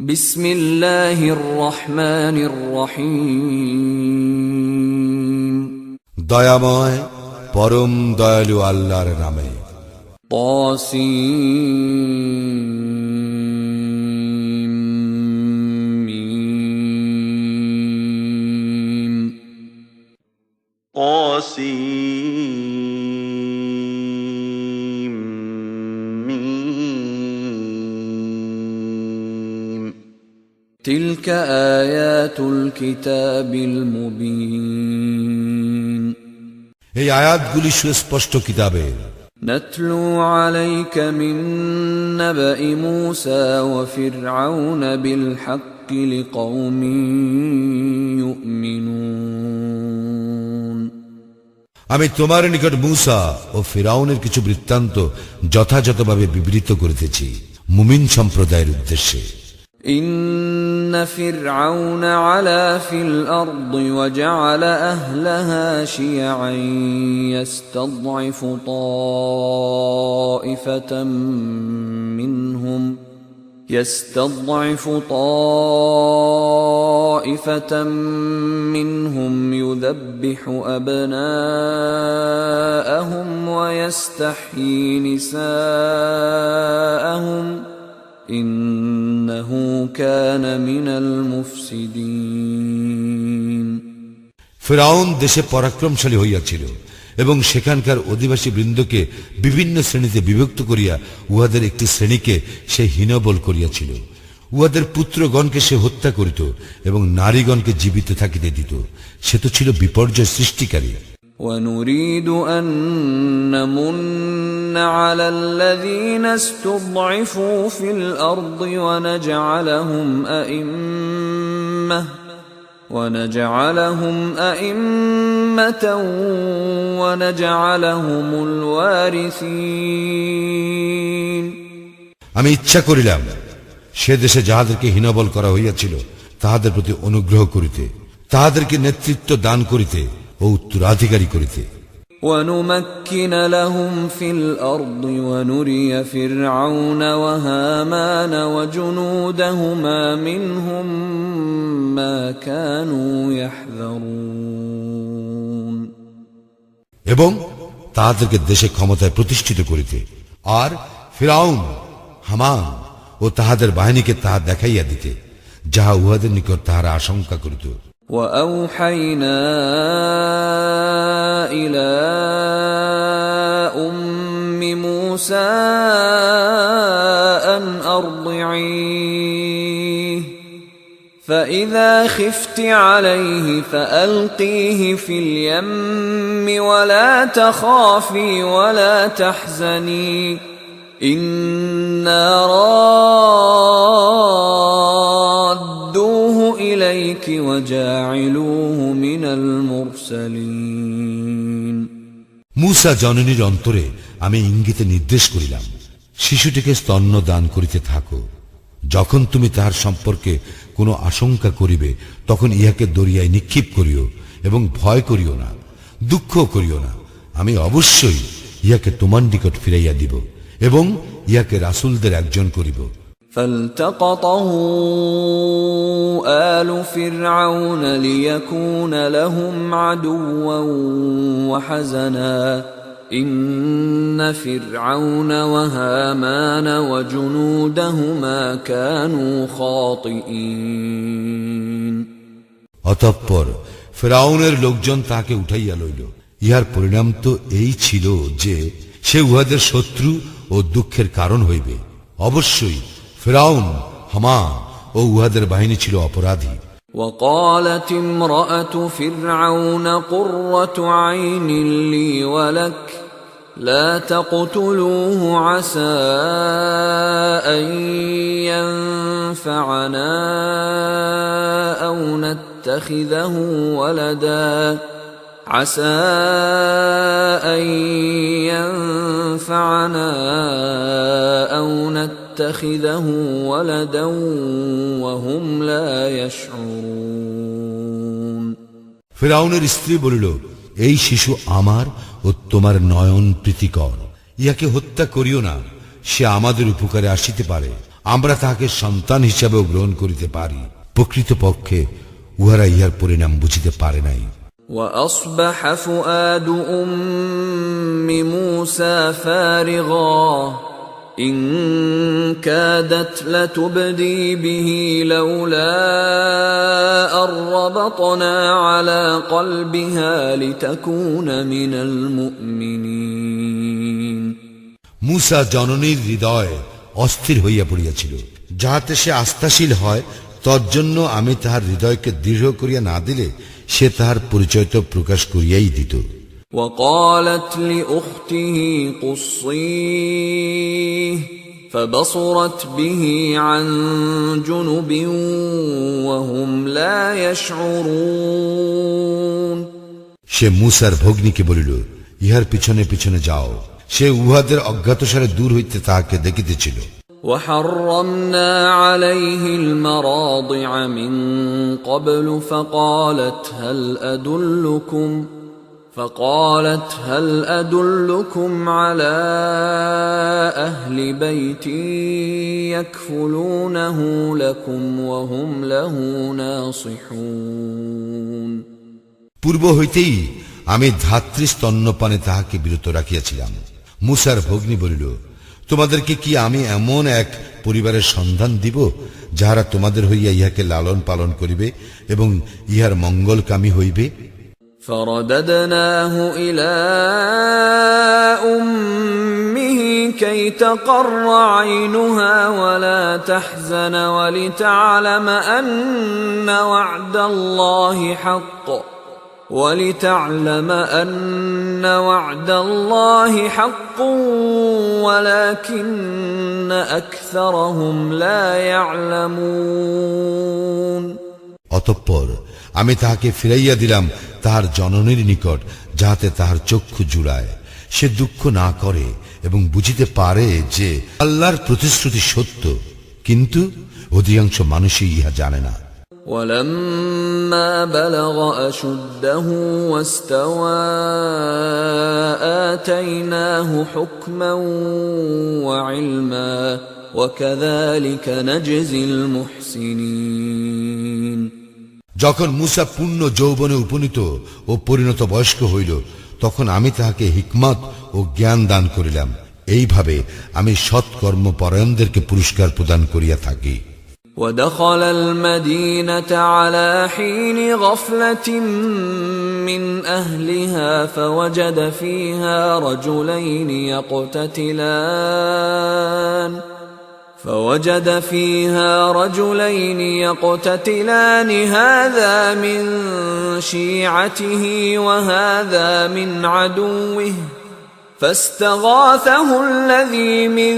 বিসমিল্লাহির রহমানির রহিম। দয়াময় পরম দয়ালু আল্লাহর নামে। تلك آيات الكتاب المبين এই আয়াতগুলি সুস্পষ্ট কিতাবের। نتلو عليك من نبأ موسى وفرعون بالحق لقوم يؤمنون আমি তোমার নিকট মূসা ও ফিরাউনের কিছু বৃত্তান্ত যথাযথভাবে বিবৃত করিতেছি মুমিন সম্প্রদায়ের উদ্দেশ্যে। إن فرعون علا في الأرض وجعل أهلها شيعا يستضعف طائفة منهم يذبح أبناءهم ويستحيي نساءهم ইন্নাহু কানা মিনাল মুফসিদিন। ফিরাউন দেশে পরাক্রমশালী হইয়াছিল এবং সেখানকার অধিবাসী বৃন্দকে বিভিন্ন শ্রেণীতে বিভক্ত করিয়া উহাদের একটি শ্রেণীকে সে হীনবল করিয়াছিল। উহাদের পুত্রগণকে সে হত্যা করিত এবং নারীগণকে জীবিত থাকিতে দিত। সে তো ছিল বিপর্যয় সৃষ্টিকারী। وَنُرِيدُ أَن نَّمُنَّ عَلَى الَّذِينَ اسْتُضْعِفُوا فِي الْأَرْضِ وَنَجْعَلَهُمْ أَئِمَّةً وَنَجْعَلَهُمُ الْوَارِثِينَ। আমি ইচ্ছা করিলাম সে দেশে যাহাদেরকে হীনবল করা হইয়াছিল তাহাদের প্রতি অনুগ্রহ করিতে, তাহাদেরকে নেতৃত্ব দান করিতে ও উত্তরাধিকারী করিতে। وَنُمَكِّنَ لَهُمْ فِي الْأَرْضِ وَنُرِيَ فِرْعَوْنَ وَهَامَانَ وَجُنُودَهُمَا مِنْهُمْ مَا كَانُوا يَحْذَرُونَ। এবং তাহাদেরকে দেশে ক্ষমতায় প্রতিষ্ঠিত করিতে আর ফিরাউন, হামান ও তাহাদের বাহিনীকে তাহা দেখাইয়া দিতে যাহা উহাদের নিকট তাহারা আশঙ্কা করিত। وَأَوْحَيْنَا إِلَى أُمِّ مُوسَى أَنْ أَرْضِعِيهِ فَإِذَا خِفْتِ عَلَيْهِ فَأَلْقِيهِ فِي الْيَمِّ وَلَا تَخَافِي وَلَا تَحْزَنِي إِنَّا رَادُّوهُ إِلَيْكِ وَجَاعِلُوهُ مِنَ الْمُرْسَلِينَ। মূসা জননীর অন্তরে আমি ইঙ্গিতে নির্দেশ করিলাম, শিশুটিকে স্তন্য দান করিতে থাকো। যখন তুমি তাহার সম্পর্কে কোনো আশঙ্কা করিবে তখন ইহাকে দরিয়ায় নিক্ষেপ করিও এবং ভয় করিও না, দুঃখ করিও না। আমি অবশ্যই ইহাকে তোমার নিকট ফিরাইয়া দিব এবং ইহাকে রাসূলদের একজন করিব। فالتقطه آل فرعون ليكون لهم عدوا وحزنا إن فرعون وهامان وجنودهما كانوا خاطئين। অতঃপর ফিরাউনের লোকজন তাকে উঠাইয়া লইল। ইহার পরিণাম তো এই ছিল যে সে উহাদের শত্রু ও দুঃখের কারণ হইবে। অবশ্যই ফিরাউন, হামান ও উহাদের বাহিনী ছিল অপরাধী। وقالت امرأة فرعون قرة عين لي ولك لا تقتلوه عسى أن ينفعنا أو نتخذه ولدا عسى أن ينفعنا أو نتخذه ولدا وهم لا يشعرون। ফিরাউনের স্ত্রী বলিল, এই শিশু আমার ও তোমার নয়ন প্রীতিকর, ইয়াকে হত্যা করিও না, সে আমাদের উপকারে আসিতে পারে আমরা তাহাকে সন্তান হিসাবেও গ্রহণ করিতে পারি। প্রকৃতপক্ষে উহারা ইহার পরিণাম বুঝিতে পারে নাই। وأصبح فؤاد أم موسى فارغا إن كادت لتبدي به لولا أن ربطنا على قلبها لتكون من المؤمنين মুসা জননীর হৃদয় অস্থির হইয়া পড়িয়াছিল, যাহাতে সে আস্থাশীল হয়, তজ্জন্য আমি তাহার হৃদয়কে দৃঢ় করিয়া না দিলে সে তাহার পরিচয় তো প্রকাশ করিয়াই দিত। وقالت لأخته قصيه فبصرت به عن جنب وهم لا يشعرون সে মুসার ভগ্নীকে বলিল, ইহার পিছনে পিছনে যাও। সে উহাদের অজ্ঞাতসারে দূর হইতে তাহাকে দেখিতেছিল। وحرمنا عليه المراضع من قبل فقالت هل أدلكم على أهل بيت يكفلونه لكم وهم له ناصحون পূর্ব হইতেই আমি ধাত্রী স্তন্যপানে তাহাকে বিরত রাখিয়াছিলাম। মুসার ভগ্নী বলিল, তোমাদেরকে কি আমি এমন এক পরিবারের সন্ধান দিব যাহারা তোমাদের হইয়া ইহাকে লালন পালন করিবে এবং ইহার মঙ্গলকামী হইবে? فرددناه إلى أمه كي تقر عينها ولا تحزن ولتعلم أن وعد الله حق ولكن أكثرهم لا يعلمون অতঃপর আমি তাহাকে ফিরাইয়া দিলাম তাহার জননীর নিকট, যাহাতে তাহার চক্ষু জুড়ায়, সে দুঃখ না করে এবং বুঝিতে পারে যে আল্লাহর প্রতিশ্রুতি সত্য, কিন্তু অধিকাংশ মানুষই ইহা জানে না। ولما بلغ أشده واستوى آتيناه حكما وعلما وكذلك نجزي المحسنين যখন মুসা পূর্ণ যৌবনে উপনীত ও পরিণত বয়স্ক হইল, তখন আমি তাহাকে হিকমত ও জ্ঞান দান করিলাম। এইভাবে আমি সৎকর্মপরায়ণদেরকে পুরস্কার প্রদান করিয়া থাকি। ودخل المدينة على حين غفلة من أهلها فوجد فيها رجلين يقتتلان هذا من شيعته وهذا من عدوه فاستغاثه الذي من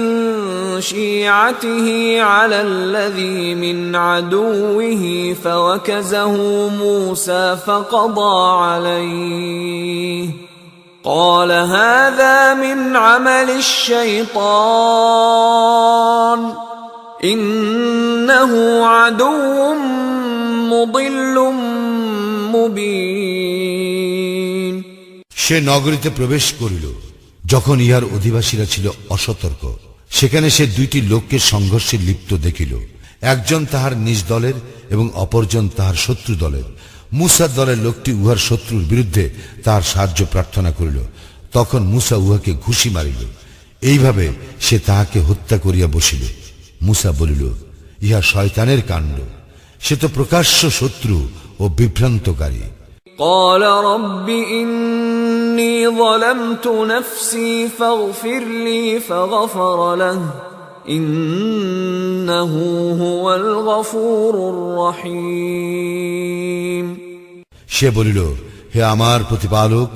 شيعته على الذي من عدوه فوكزه موسى فقضى عليه قال هذا من عمل الشيطان إنه عدو مضل مبين সে নগরীতে প্রবেশ করিল যখন ইহার অধিবাসীরা ছিল অসতর্ক। সেখানে সে দুইটি লোককে সংঘর্ষে লিপ্ত দেখিল, একজন তাহার নিজ দলের এবং অপরজন তাহার শত্রু দলের। মুসার দলের লোকটি উহার শত্রুর বিরুদ্ধে তাহার সাহায্য প্রার্থনা করিল। তখন মুসা উহাকে ঘুষি মারিল। এইভাবে সে তাহাকে হত্যা করিয়া বসিল। মুসা বলিল, ইহা শয়তানের কাণ্ড, সে তো প্রকাশ্য শত্রু ও বিভ্রান্তকারী। قال رب إني ظلمت نفسي فاغفر لي فغفر له إنه هو الغفور الرحيم সে বলিল, হে আমার প্রতিপালক,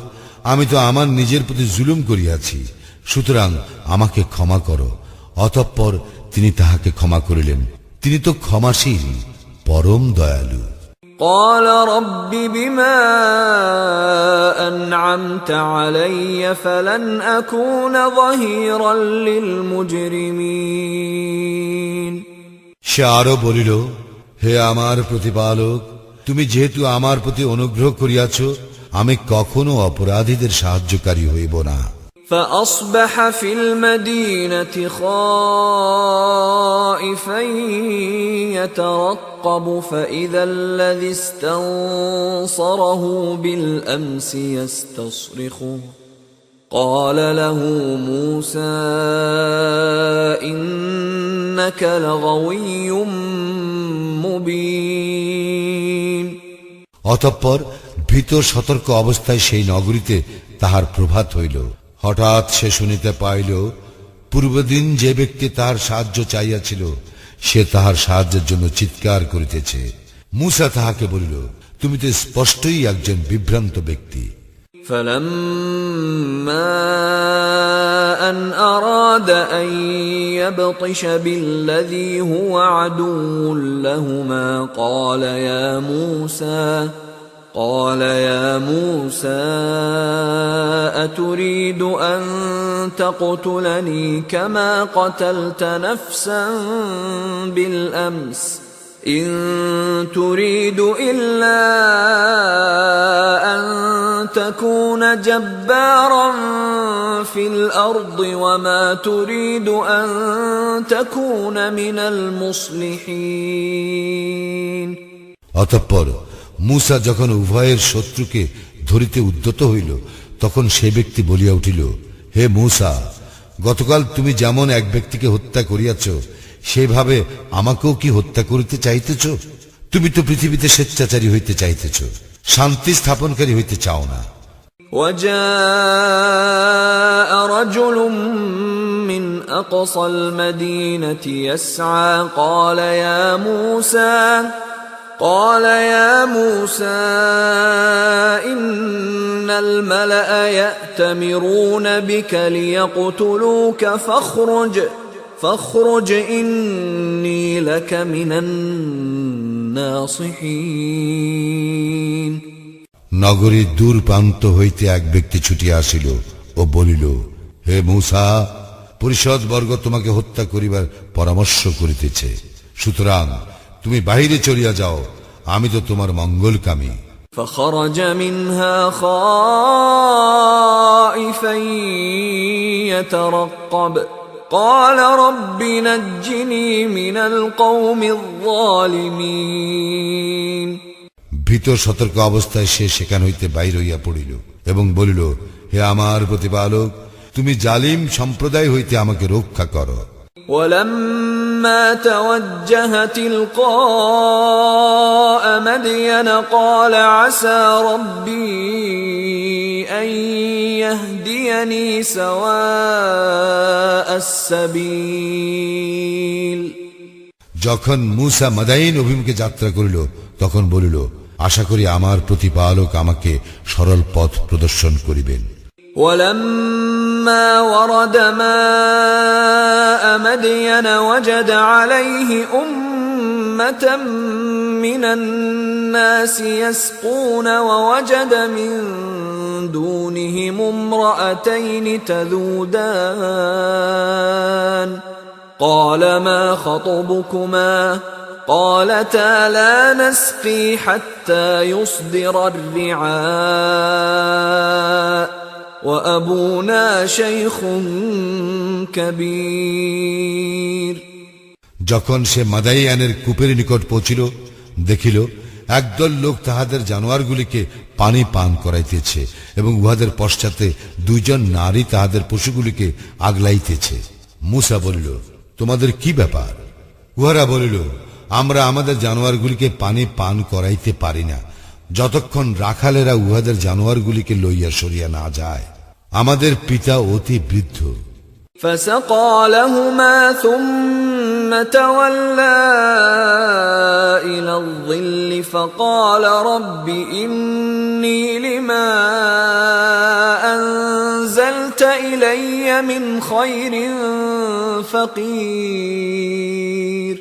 আমি তো আমার নিজের প্রতি জুলুম করিয়াছি, সুতরাং আমাকে ক্ষমা করো। অতঃপর তিনি তাহাকে ক্ষমা করিলেন, তিনি তো ক্ষমাশীল, পরম দয়ালু। قال رب بما أنعمت علي فلن أكون ظهيرا للمجرمين সে আরো বলিল, হে আমার প্রতিপালক, তুমি যেহেতু আমার প্রতি অনুগ্রহ করিয়াছ, আমি কখনো অপরাধীদের সাহায্যকারী হইব না। فأصبح في المدينة خائفا يترقب فإذا الذي استنصره بالأمس يستصرخه قال له موسى إنك لغوي مبين। অতঃপর ভীত সতর্ক অবস্থায় সেই নগরীতে তাহার প্রভাত হইল। হঠাৎ সে শুনিতে পাইল পূর্বদিন যে ব্যক্তি তাহার সাহায্য চাইয়াছিল সে তাহার সাহায্যের জন্য চিৎকার করিতেছে। মূসা তাহাকে বলিল, তুমি তো স্পষ্টই একজন বিভ্রান্ত ব্যক্তি। فلما أن أراد أن يبطش بالذي هو عدو لهما قال يا موسى أتريد أن تقتلني كما قتلت نفسا بالأمس إن تريد إلا أن تكون جبارا في الأرض وما تريد أن تكون من المصلحين। অতঃপর মূসা যখন উভয়ের শত্রুকে ধরিতে উদ্যত হইল তখন সে ব্যক্তি বলিয়া উঠিল, হে মূসা, গতকাল তুমি যেমন এক ব্যক্তিকে হত্যা করিয়াছ সেভাবে আমাকেও কি হত্যা করিতে চাইতেছ? তুমি তো পৃথিবীতে স্বেচ্ছাচারী হইতে চাইতেছ, শান্তি স্থাপনকারী হইতে চাও না। وجاء رجل من أقصى المدينة يسعى قال يا موسى إن الملأ يأتمرون بك ليقتلوك فاخرج إني لك من الناصحين। নগরীর দূর প্রান্ত হইতে এক ব্যক্তি ছুটিয়া আসিল ও বলিল, হে মূসা, পরিষদ বর্গ তোমাকে হত্যা করিবার পরামর্শ করিতেছে, সুতরাং তুমি বাহিরে চলিয়া যাও, আমি তো তোমার মঙ্গলকামী। فخرج منها خائفا يترقب قال رب نجني من القوم الظالمين। ভীত সতর্ক অবস্থায় সে সেখান হইতে বাইর হইয়া পড়িল এবং বলিল, হে আমার প্রতিপালক, তুমি জালিম সম্প্রদায় হইতে আমাকে রক্ষা করো। ولما توجه تلقاء مدين قال عسى ربي أن يهديني سواء السبيل। যখন মূসা মাদাইন অভিমুখে যাত্রা করিল তখন বলিল, আশা করি আমার প্রতিপালক আমাকে সরল পথ প্রদর্শন করিবেন। ولما ورد ماء مدين وجد عليه أمة من الناس يسقون ووجد من دونهم امرأتين تذودان قال ما خطبكما قالتا لا نسقي حتى يصدر الرعاء وأبونا شيخ كبير। যখন সে মাদাইয়ানের কূপের নিকট পৌঁছিল দেখিল একদল লোক তাহাদের জানোয়ারগুলিকে পানি পান করাইতেছে এবং উহাদের পশ্চাতে দুইজন নারী তাহাদের পশুগুলিকে আগলাইতেছে। মূসা বলিল, তোমাদের কি ব্যাপার? উহারা বলিল, আমরা আমাদের জানোয়ারগুলিকে পানি পান করাইতে পারি না যতক্ষণ রাখালেরা উহাদের জানোয়ারগুলিকে লইয়া সরিয়া না যায়। আমাদের পিতা অতি বৃদ্ধ। فسقى لهما ثم تولى إلى الظل فقال رب إني لما أنزلت إلي من خير فقير।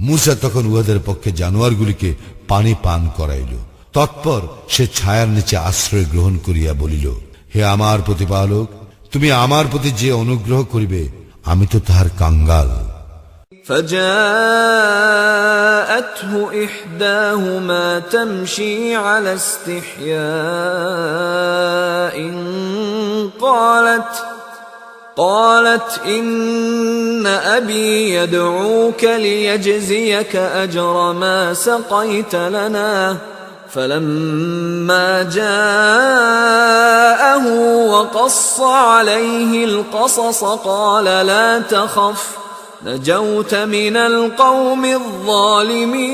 মূসা তখন উহাদের পক্ষে জানোয়ারগুলিকে পানি পান করাইল। তৎপর সে ছায়ার নিচে আশ্রয় গ্রহণ করিয়া বলিল, হে আমার প্রতিপালক, তুমি আমার প্রতি যে অনুগ্রহ করিবে আমি তো তাহার কাঙ্গাল। فجاءته إحداهما تمشي على استحياء قالت إن أبي يدعوك ليجزيك أجر ما سقيت لنا فلما جاءه وقص عليه القصص قال لا تخف نجوت من القوم الظالمين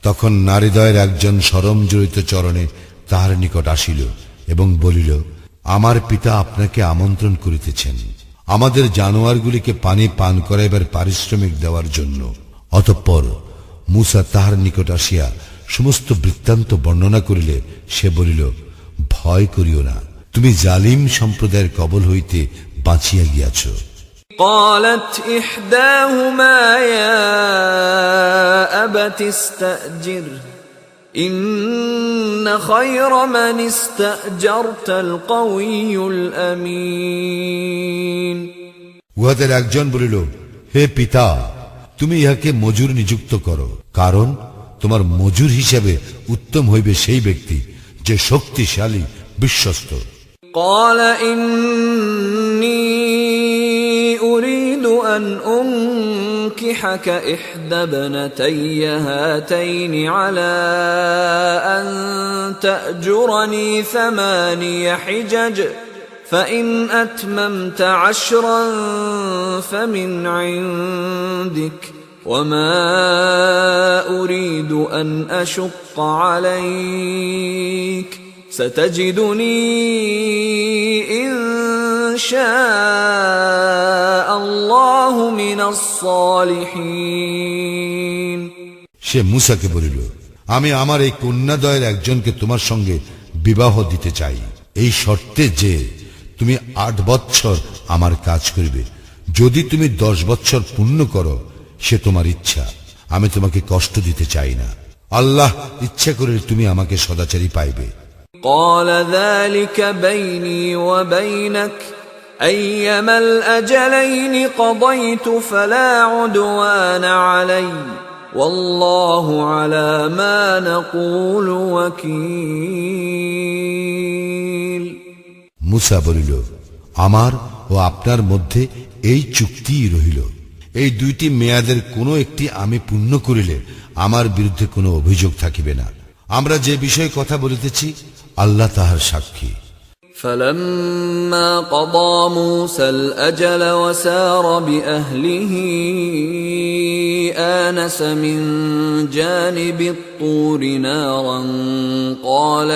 তখন নারীদ্বয়ের একজন শরম জড়িত চরণে তাহার নিকট আসিল এবং বলিল, আমার পিতা আপনাকে আমন্ত্রণ করিতেছেন আমাদের জানোয়ারগুলিকে পানি পান করাইবার পারিশ্রমিক দেওয়ার জন্য। অতঃপর মূসা তাহার নিকট আসিয়া সমস্ত বৃত্তান্ত বর্ণনা করিলে সে বলিল, ভয় করিও না, তুমি জালিম সম্প্রদায়ের কবল হইতে বাঁচিয়া গিয়াছ। قالت إحداهما يا أبت استأجره إن خير من استأجرت القوي الأمين উহাদের একজন বলিল, হে পিতা, তুমি ইহাকে মজুর নিযুক্ত করো, কারণ তোমার মজুর হিসাবে উত্তম হইবে সেই ব্যক্তি যে শক্তিশালী বিশ্বস্ত। قال إني أريد أن أنكحك إحدى ابنتي هاتين على أن تأجرني 8 حجج فإن أتممت 10 فمن عندك وما أريد أن أشق عليك ستجدني إن شاء الله من الصالحين সে মূসাকে বলিল, আমি আমার এই কন্যাদ্বয়ের একজনকে তোমার সঙ্গে বিবাহ দিতে চাই, এই শর্তে যে তুমি 8 বৎসর আমার কাজ করিবে। যদি তুমি 10 বৎসর পূর্ণ করো সে তোমার ইচ্ছা, আমি তোমাকে কষ্ট দিতে চাই না। আল্লাহ ইচ্ছা করলে তুমি আমাকে সদাচারী পাইবে। قال ذلك بيني وبينك أيما الأجلين قضيت فلا عدوان علي والله على ما نقول وكيل মূসা বলিল, আমার ও আপনার মধ্যে এই চুক্তিই রহিল, এই 2টি মেয়াদের কোনো একটি আমি পূর্ণ করিলে আমার বিরুদ্ধে কোনো অভিযোগ থাকিবে না। আমরা যে বিষয়ে কথা বলিতেছি আল্লাহ তাহার সাক্ষী। فلما قضى موسى الأجل وسار بأهله آنس من جانب الطور نارا قال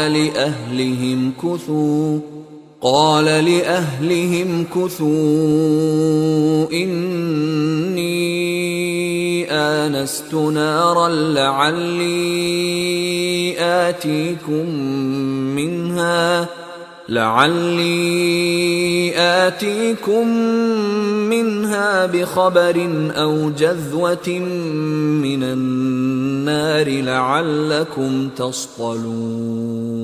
لأهلهم كثوا إني آنست نارا لعلي آتيكم منها بخبر أو جذوة من النار لعلكم تصطلون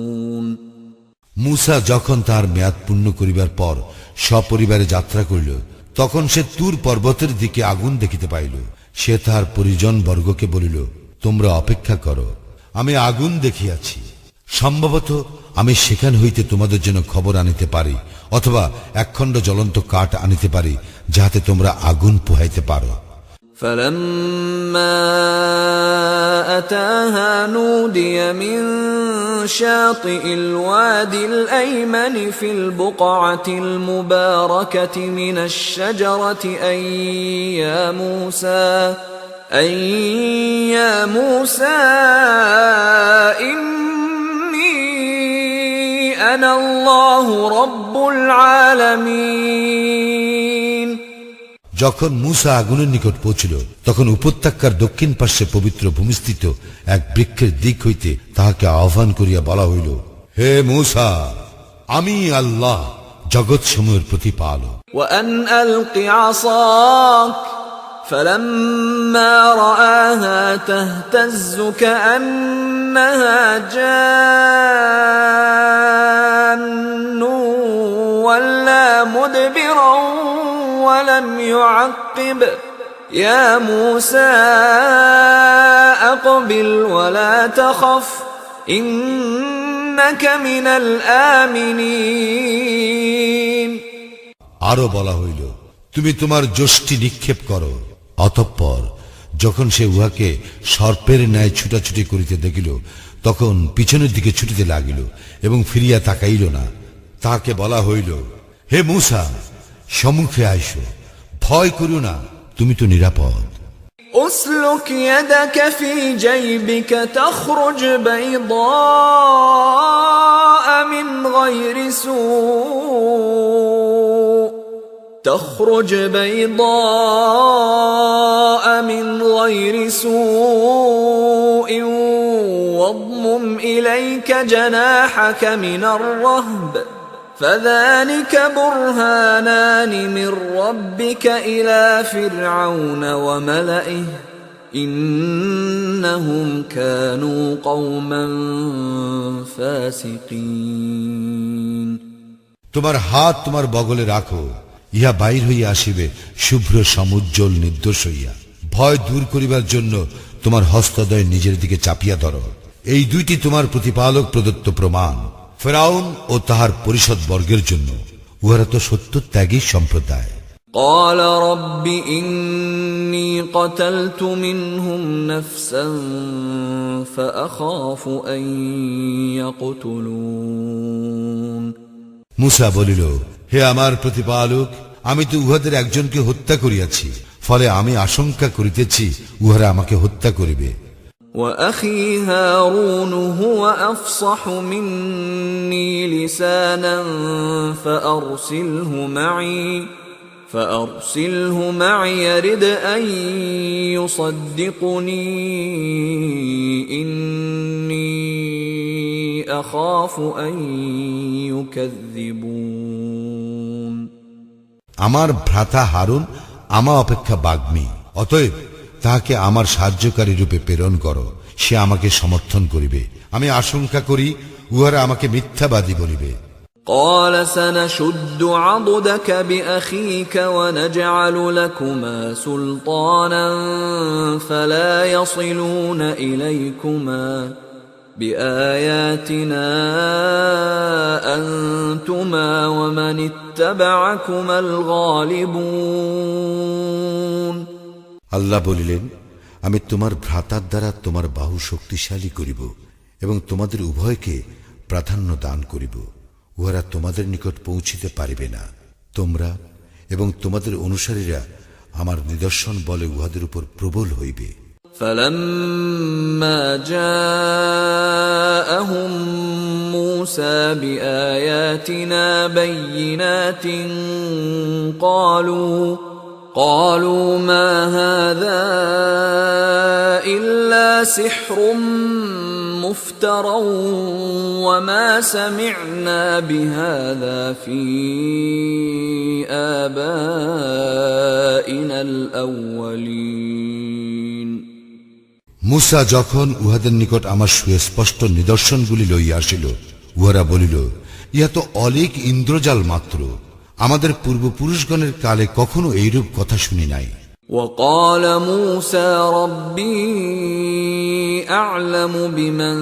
মূসা যখন তার মেয়াদ পূর্ণ করিবার পর সপরিবারে যাত্রা করিল, তখন সে তুর পর্বতের দিকে আগুন দেখিতে পাইল। সে তাহার পরিজন বর্গকে বলিল, তোমরা অপেক্ষা করো, আমি আগুন দেখিয়াছি, সম্ভবত আমি সেখান হইতে তোমাদের জন্য খবর আনিতে পারি, অথবা একখণ্ড জ্বলন্ত কাঠ আনিতে পারি, যাহাতে তোমরা আগুন পোহাইতে পারো। فلما أتاها نودي من شاطئ الوادي الأيمن في البقعة المباركة من الشجرة أي يا موسى إني أنا الله رب العالمين যখন মূসা আগুনের নিকট পৌঁছিল, তখন উপত্যকার দক্ষিণ পার্শ্বে পবিত্র ভূমিস্থিত এক বৃক্ষের দিক হইতে তাহাকে আহ্বান করিয়া বলা হইল, হে মূসা, আমি আল্লাহ জগৎ সমূহের প্রতিপালক। وأن ألق عصاك فلما رآها تهتز كأنها جان ولا مدبرا ولم يعقب يا موسى أقبل ولا تخف إنك من الآمنين আরো বলা হইল, তুমি তোমার যষ্টি নিক্ষেপ করো। অতঃপর যখন সে উহাকে সর্পের ন্যায় ছুটাছুটি করিতে দেখিল, তখন পিছনের দিকে ছুটিতে লাগিল এবং ফিরিয়া তাকাইল না। তাহাকে বলা হইল, হে মূসা, সম্মুখে আইসো, ভয় করিও না, তুমি তো নিরাপদ। أسلك يدك في جيبك تخرج بيضاء من غير سوء واضمم إليك جناحك من الرهب فذلك برهانان من ربك إلى فرعون وملئه إنهم كانوا قوما فاسقين তোমার হাত তোমার বগলে রাখো, ইহা বাইর হইয়া আসিবে শুভ্র সমুজ্জ্বল নির্দোষ হইয়া। ভয় দূর করিবার জন্য তোমার হস্তদ্বয় নিজের দিকে চাপিয়া ধরো। এই দুইটি তোমার প্রতিপালক প্রদত্ত প্রমাণ ফেরাউন ও তাহার পরিষদ বর্গের জন্য। উহারা তো সত্য ত্যাগী সম্প্রদায়। قال رب إني قتلت منهم نفسا فأخاف أن يقتلون মূসা বলিল, হে আমার প্রতিপালক, আমি তো উহাদের একজনকে হত্যা করিয়াছি, ফলে আমি আশঙ্কা করিতেছি উহারা আমাকে হত্যা করিবে। وأخي هارون هو أفصح مني لسانا فأرسله معي يرد أن يصدقني إني أخاف أن يكذبون আমার ভ্রাতা হারুন আমা অপেক্ষা বাগ্মী, অতএব তাহাকে আমার সাহায্যকারী রূপে প্রেরণ করো, সে আমাকে সমর্থন করিবে। আমি আশঙ্কা করি উহারা আমাকে মিথ্যাবাদী বলিবে। قال سنشد عضدك بأخيك ونجعل لكما سلطانا فلا يصلون إليكما بآياتنا أنتما ومن اتبعكما الغالبون আল্লাহ বলিলেন, আমি তোমার ভ্রাতার দ্বারা তোমার বাহু শক্তিশালী করিব এবং তোমাদের উভয়কে প্রাধান্য দান করিব। উহারা তোমাদের নিকট পৌঁছিতে পারিবে না। তোমরা এবং তোমাদের অনুসারীরা আমার নিদর্শন বলে উহাদের উপর প্রবল হইবে। فلما جاءهم موسى بآياتنا بينات قالوا ما هذا إلا سحر مفترى وما سمعنا بهذا في آبائنا الأولين মূসা যখন উহাদের নিকট আমার সুস্পষ্ট নিদর্শনগুলি লইয়া আসিল, উহারা বলিল, ইহা তো অলীক ইন্দ্রজাল মাত্র, আমাদের পূর্বপুরুষগণের কালে কখনো এইরূপ কথা শুনি নাই। وقال موسى ربي أعلم بمن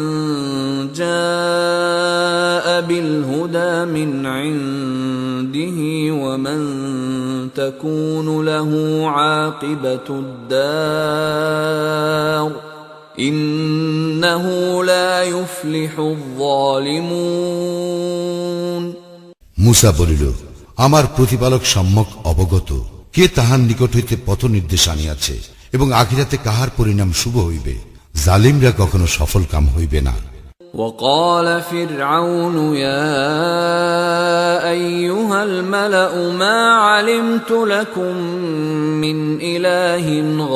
جاء بالهدى من عنده ومن تكون له عاقبة الدار إنه لا يفلح الظالمون মূসা বলিল, আমার প্রতিপালক সম্যক অবগত, কে তাহার নিকট হইতে পথ নির্দেশ আনিয়াছে এবং আখিরাতে কাহার পরিণাম শুভ হইবে। জালিমরা কখনো সফল কাম হইবে না। وقال فرعون يا أيها الملأ ما علمت لكم من إله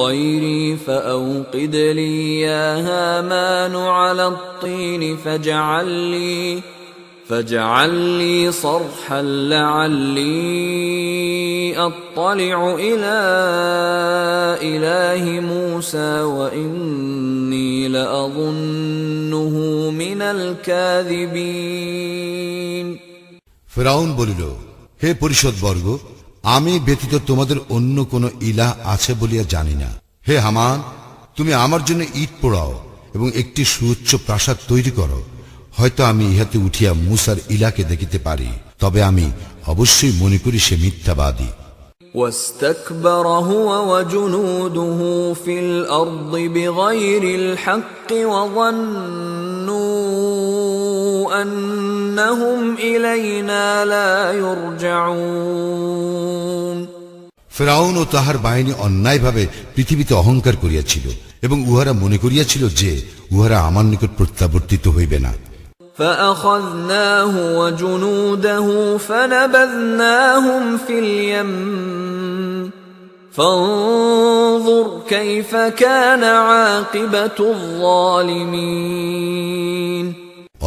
غيري فأوقد لي يا هامان على الطين فاجعل لي صرحا لعلي أطلع إلى إله موسى وإني لأظنه من الكاذبين ফিরআউন বলিল, হে পরিষদবর্গ, আমি ব্যতীত তোমাদের অন্য কোন ইলাহ আছে বলিয়া জানি না। হে হামান, তুমি আমার জন্য ইট পোড়াও এবং একটি সুউচ্চ প্রাসাদ তৈরি করো। হয়তো আমি ইহাতে উঠিয়া মুসার ইলাকে দেখিতে পারি, তবে আমি অবশ্যই মনে করি সে মিথ্যাবাদী। واستكبر هو وجنوده في الأرض بغير الحق وظنوا أنهم إلينا لا يرجعون। ফিরআউন ও তাহার বাহিনী অন্যায়ভাবে পৃথিবীতে অহংকার করিয়াছিল এবং উহারা মনে করিয়াছিল যে উহারা আমার নিকট প্রত্যাবর্তিত হইবে না। فأخذناه وجنوده فنبذناهم في اليم فانظر كيف كان عاقبة الظالمين।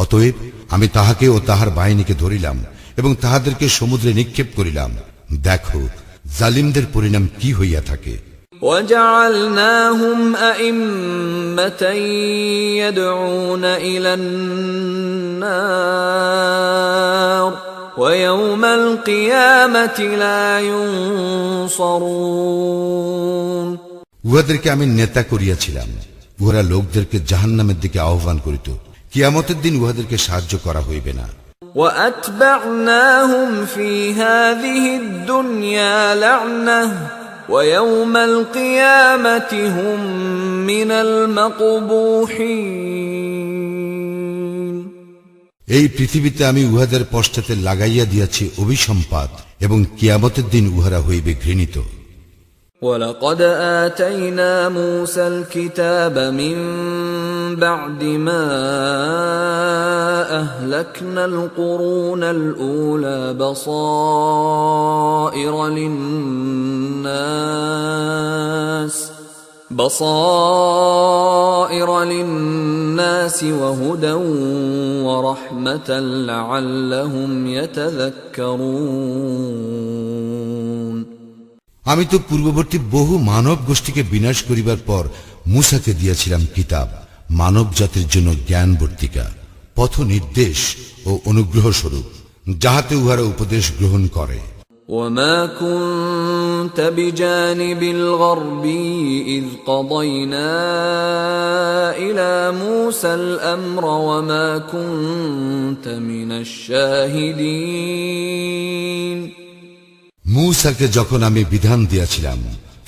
অতএব আমি তাহাকে ও তাহার বাহিনীকে ধরিলাম এবং তাহাদেরকে সমুদ্রে নিক্ষেপ করিলাম। দেখো জালিমদের পরিণাম কি হইয়া থাকে। وجعلناهم أئمة يدعون إلى النار ويوم القيامة لا ينصرون। উহাদেরকে আমি নেতা করিয়াছিলাম, উহারা লোকদেরকে জাহান্নামের দিকে আহ্বান করিত। কিয়ামতের দিন উহাদেরকে সাহায্য করা হইবে না। وأتبعناهم في هذه الدنيا لعنة ويوم القيامة هم من المقبوحين। এই পৃথিবীতে আমি উহাদের পশ্চাতে লাগাইয়া দিয়াছি অভিসম্পাত এবং কিয়ামতের দিন উহারা হইবে ঘৃণিত। ولقد آتينا موسى الكتاب من بعد ما أهلكنا القرون الأولى بصائر للناس وهدى ورحمة لعلهم يتذكرون। আমি তো পূর্ববর্তী বহু মানব গোষ্ঠীকে বিনাশ করিবার পর মূসাকে দিয়াছিলাম কিতাব, মানব জাতির জন্য জ্ঞানবর্তিকা, পথ নির্দেশ ও অনুগ্রহ স্বরূপ, যাহাতে উহারা উপদেশ গ্রহণ করে। وما كنت بجانب الغربي إذ قضينا إلى موسى الأمر وما كنت من الشاهدين। মূসাকে যখন আমি বিধান দিয়াছিলাম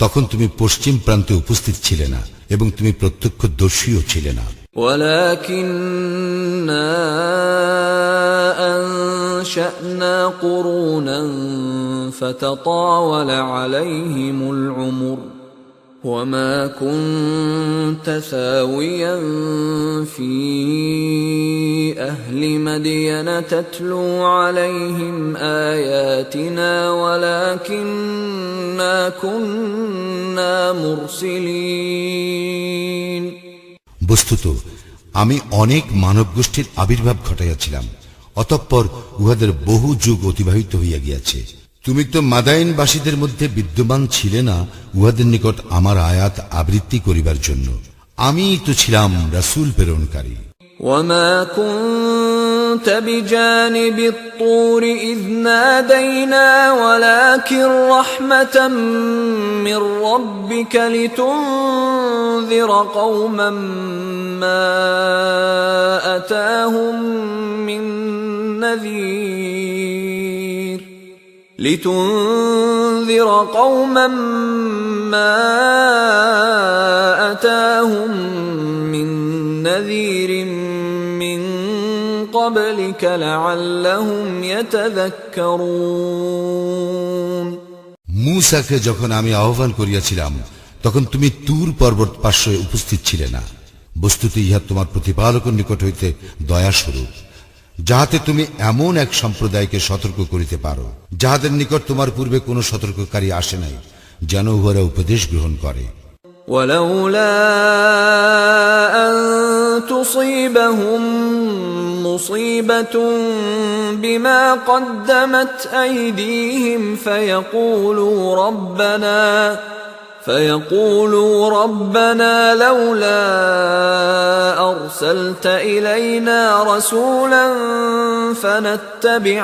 তখন তুমি পশ্চিম প্রান্তে উপস্থিত ছিলে না এবং তুমি প্রত্যক্ষদর্শীও ছিলে না। ولكننا أنشأنا قرونا فتطاول عليهم العمر وما كنت ثاويا في أهل مدين تتلو عليهم آياتنا ولكننا كنا مرسلين। বস্তুত আমি অনেক মানব গোষ্ঠীর আবির্ভাব ঘটাইয়াছিলাম, অতঃপর উহাদের বহু যুগ অতিবাহিত হইয়া গিয়াছে। তুমি তো মাদাইনবাসীদের মধ্যে বিদ্যমান ছিলে না উহাদের নিকট আমার আয়াত আবৃত্তি করিবার জন্য। আমিই তো ছিলাম রাসূল প্রেরণকারী। وما كنت بجانب الطور إذ نادينا ولكن رحمة من ربك لتنذر قوما ما أتاهم من نذير لتنذر قوما ما أتاهم من نذير من قبلك لعلهم يتذكرون। মূসাকে যখন আমি আহ্বান করিয়াছিলাম তখন তুমি তুর পর্বত পার্শ্বে উপস্থিত ছিলে না। বস্তুত ইহা তোমার প্রতিপালকের নিকট হইতে দয়াস্বরূপ, যাহাতে তুমি এমন এক সম্প্রদায়কে সতর্ক করিতে পারো যাহাদের নিকট তোমার পূর্বে কোনো সতর্ককারী আসে নাই, যেন উহারা উপদেশ গ্রহণ করে। ولولا أن تصيبهم مصيبة بما قدمت أيديهم فيقولوا ربنا لولا أرسلت إلينا رسولا فنتبع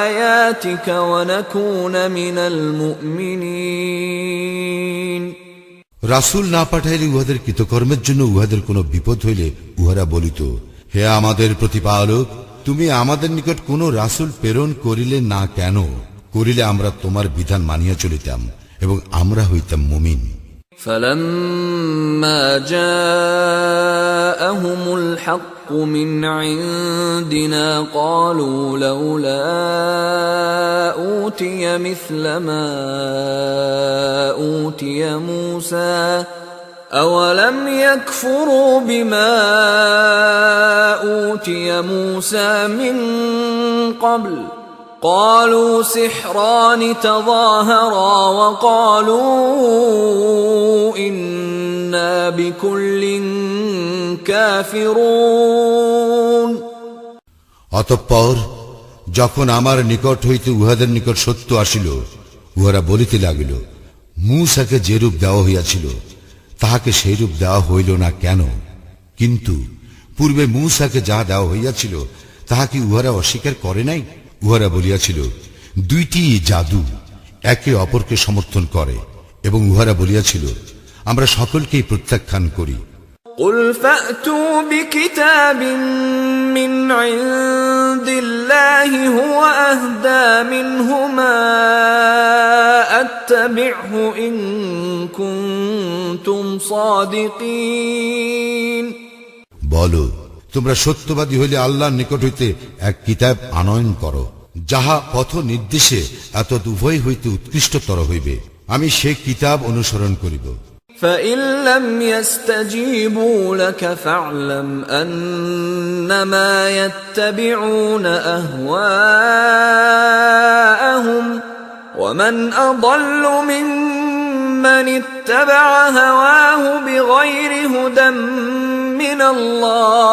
آياتك ونكون من المؤمنين রাসূল না পাঠাইলে উহাদের কৃতকর্মের জন্য উহাদের কোনো বিপদ হইলে উহারা বলিত, হে আমাদের প্রতিপালক, তুমি আমাদের নিকট কোনো রাসূল প্রেরণ করিলে না কেন? করিলে আমরা তোমার বিধান মানিয়া চলিতাম এবং আমরা হইতাম মুমিন। فلما جاءهم الحق من عندنا قالوا لولا أوتي مثل ما أوتي موسى أولم يكفروا بما أوتي موسى من قبل قالوا سحران تظاهرا وقالوا إنا بكل كافرون অতঃপর যখন আমার নিকট হইতে উহাদের নিকট সত্য আসিল, উহারা বলিতে লাগিল, মূসাকে যে রূপ দেওয়া হইয়াছিল তাহাকে সেই রূপ দেওয়া হইল না কেন? কিন্তু পূর্বে মূসাকে যাহা দেওয়া হইয়াছিল তাহা কি উহারা অস্বীকার করে নাই? উহারা বলিয়াছিল, দুইটি জাদু একে অপরকে সমর্থন করে, এবং উহারা বলিয়াছিল, আমরা সকলকেই প্রত্যাখ্যান করি। قل فأتوا بكتاب من عند الله هو أهدى منهما أتبعه إن كنتم صادقين বলো, তোমরা সত্যবাদী হইলে আল্লাহর নিকট হইতে এক কিতাব আনয়ন করো, যাহা পথ নির্দেশে এত উভয় হইতে উৎকৃষ্টতর হইবে, আমি সে কিতাব অনুসরণ করিব। فإن لم يستجيبوا لك فاعلم أنما يتبعون أهواءهم ومن أضل ممن اتبع هواه بغير هدى من الله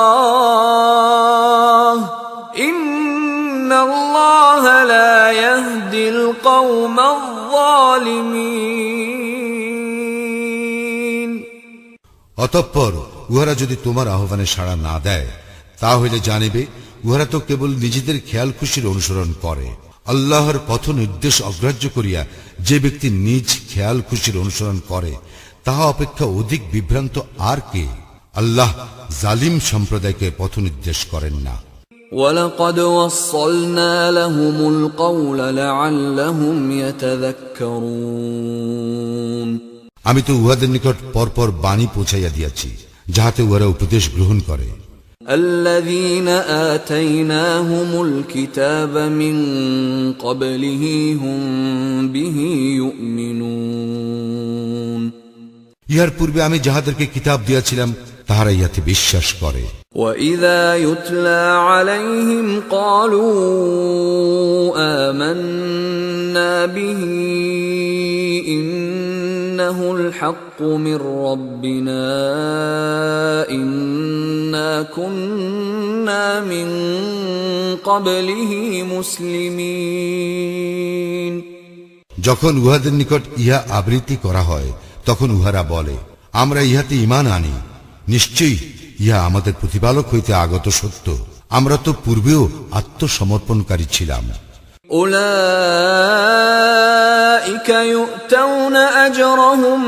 إن الله لا يهدي القوم الظالمين অতঃপর উহারা যদি তোমার আহ্বানে সাড়া না দেয়, তাহলে জানিবে উহারা তো কেবল নিজেদের খেয়াল খুশির অনুসরণ করে। আল্লাহর পথ নির্দেশ অগ্রাহ্য করিয়া যে ব্যক্তি নিজ খেয়াল খুশির অনুসরণ করে, তাহা অপেক্ষা অধিক বিভ্রান্ত আর কে? আল্লাহ জালিম সম্প্রদায়কে পথ নির্দেশ করেন না। وَلَقَدْ وَصَّلْنَا لَهُمُ الْقَوْلَ لَعَلَّهُمْ يَتَذَكَّرُونَ আমি তো উহাদের নিকট পরপর বাণী পৌঁছাইয়া দিয়াছি, যাহাতে উহারা উপদেশ গ্রহণ করে। الَّذِينَ آتَيْنَاهُمُ الْكِتَابَ مِنْ قَبْلِهِ هُمْ بِهِ يُؤْمِنُونَ ইহার পূর্বে আমি যাহাদেরকে কিতাব দিয়াছিলাম তাহারা ইহাতে বিশ্বাস করে। وَإِذَا يُتْلَى عَلَيْهِمْ قَالُوا آمَنَّا بِهِ إِنَّهُ الْحَقُّ مِنْ رَبِّنَا إِنَّا كُنَّا مِنْ قَبْلِهِ مُسْلِمِينَ যখন উহাদের নিকট ইহা আবৃত্তি করা হয়, তখন উহারা বলে, আমরা ইহাতে ঈমান আনি, নিশ্চয়ই ইহা আমাদের প্রতিপালক হইতে আগত সত্য, আমরা তো পূর্বেও আত্মসমর্পণকারী ছিলাম। أولئك يؤتون أجرهم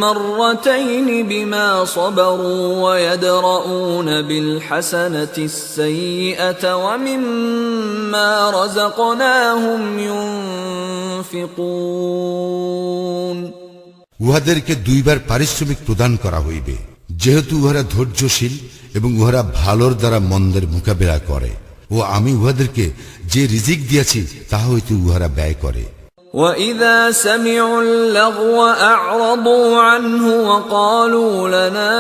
مرتين بما صبروا ويدرؤون بالحسنة السيئة ومما رزقناهم ينفقون উহাদেরকে দুইবার পারিশ্রমিক প্রদান করা হইবে, যেহেতু উহারা ধৈর্যশীল এবং উহারা ভালোর দ্বারা মন্দের মোকাবেলা করে, ও আমি উহাদেরকে যে রিজিক দিয়াছি তাহা হইতে উহারা ব্যয় করে। وَإِذَا سَمِعُوا اللَّغْوَ أَعْرَضُوا عَنْهُ وَقَالُوا لَنَا